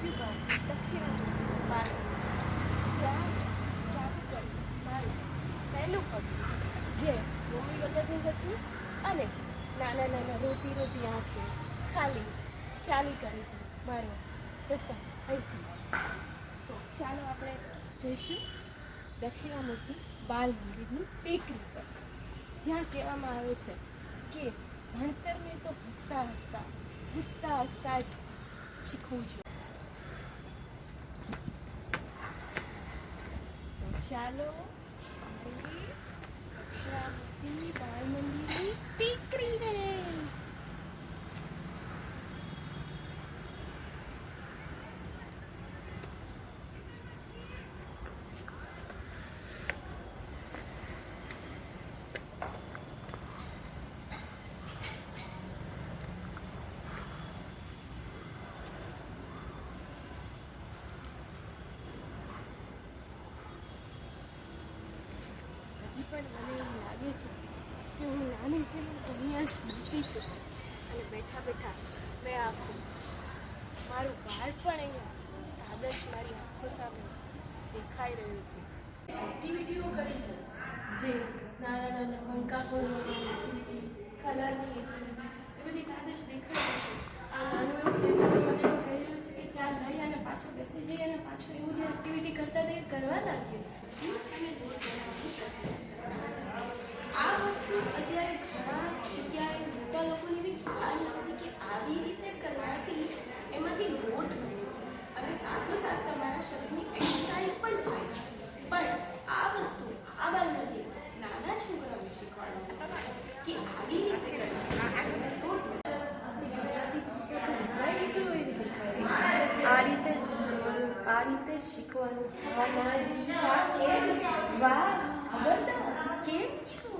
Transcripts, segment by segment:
બીજું ભાગ દક્ષિણામૂર્તિ બાલ જ્યાં ચાલુ કરી મારું પહેલું પગલું જે મમ્મી વગરનું હતું અને નાના નાના રોતી રોતી આંખે ખાલી ચાલી કરી મારો રસ્તા અહીંથી. તો ચાલો આપણે જઈશું દક્ષિણામૂર્તિ બાલ મંદિરની ટેકરી પર, જ્યાં કહેવામાં આવે છે કે ભણતરને તો હસતા હસતા જ શીખવું જોઈએ. તો ચાલો દક્ષિણામૂર્તિ બાલ મંદિરની ટેકરીને. પણ મને એવું લાગે છે કે હું નાની થઈને અહીંયા જ બેસી છું અને બેઠા બેઠા મેં આખું મારું બાળપણ અહીંયા આદર્શ મારી આંખો સામે દેખાઈ રહ્યું છે. એક્ટિવિટીઓ કરી છે જે નાના નાના મણકા ફોડવાની એક્ટિવિટી, કલરની એક્ટિવિટી, એ બધી આદર્શ દેખાઈ રહી છે. આ નાનું એવું મને એવું કહી રહ્યું છે કે ચાલ લઈ અને પાછો બેસી જઈએ અને પાછું એવું જે એક્ટિવિટી કરતા તે કરવા લાગીએ. અને આ વસ્તુ અત્યારે ઘણા જગ્યાએ મોટા લોકોને બી ખ્યાલ નથી કે આવી રીતે કરવાથી એમાંથી લોટ બને છે અને સાથોસાથ તમારા શરીરની એક્સરસાઇઝ પણ થાય છે. પણ આ વસ્તુ આ બાલમાંથી નાના છોકરાઓને શીખવાડવામાં કે આવી રીતે કરવાથી આપણી ગુજરાતી ભાષા તો વિસરાઈ જતી હોય એવી દેખાય આ રીતે શીખવાનું. ખબરદાર કેમ છો?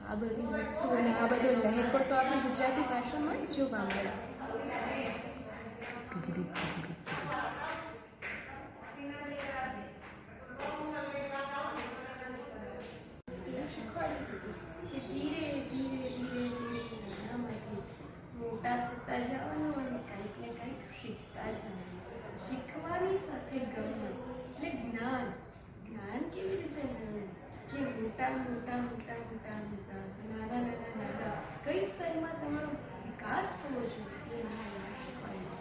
આ બધી વસ્તુ અને આ બધો લહેકો તો આપણી ગુજરાતી ભાષામાં જ જોવા મળે. ધીરે ધીરે ધીરે નાનામાંથી મોટા થતા જવાનું અને કંઈક ને કંઈક શીખતા જવાનું. શીખવાની સાથે ગમત એટલે જ્ઞાન. જ્ઞાન કેવી રીતે મળે કે મોટા મોટા મોટા મોટા મોટા નાના નાના નાના કઈ સ્તરમાં તમારો વિકાસ થવો જોઈએ એ મને શીખવાડ્યું.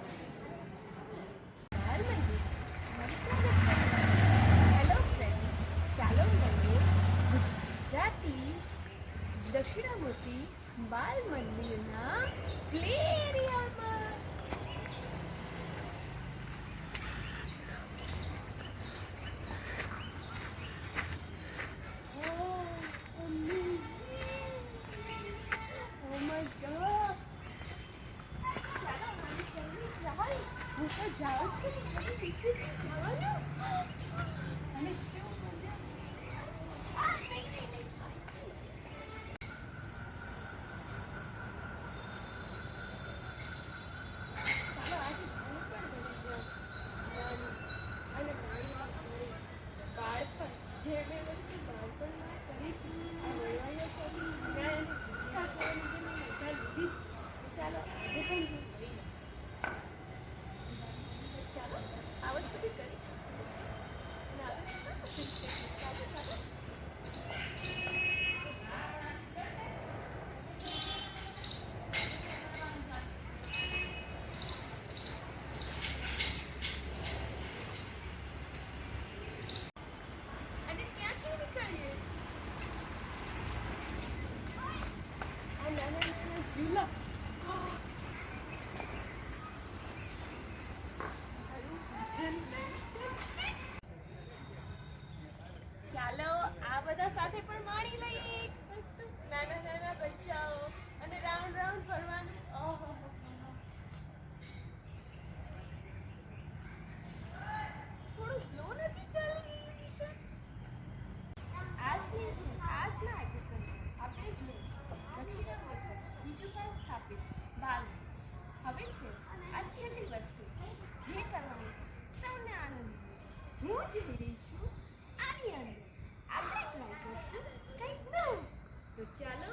બાલ મંદિર મારું સ્વાગત છે. હેલો ફ્રેન્ડ્સ, ચાલો મળીએ ગુજરાતી દક્ષિણામૂર્તિ બાલ મંદિરના પ્લે એરિયામાં. હું તો જાઉં છું બીજું જવાનું અને શું મજા. બાળપણ જે મેં વસ્તુ બાળપણમાં કરી આ વળવાયા સાથે જ્ઞાન અને ભજીયા ખાવાની જે મેં મજા લીધી, ચાલો આજે પણ હું કરી લઉં. ચાલો આ વસ્તુ બી કરી છે. અને ક્યાંથી નીકળીએ? આ નાના નાના ઝૂલા. ચાલો આ બધા સાથે પણ માણી લઈએ એક વસ્તુ. નાના નાના બચ્ચાઓ અને રાઉન્ડ રાઉન્ડ ફરવાનું. ઓહો, થોડું સ્લો નથી ચાલી રહ્યું છે? આજના એપિસોડ આપણે જોયું દક્ષિણામૂર્તિ બીજું પણ સ્થાપિત બાલ. હવે છે આ છેલ્લી વસ્તુ જે કરવાની સૌને આનંદ. હું જઈ રહી છું આની અંદર. આપણે ટ્રાય કરશું કંઈક નવું. તો ચાલો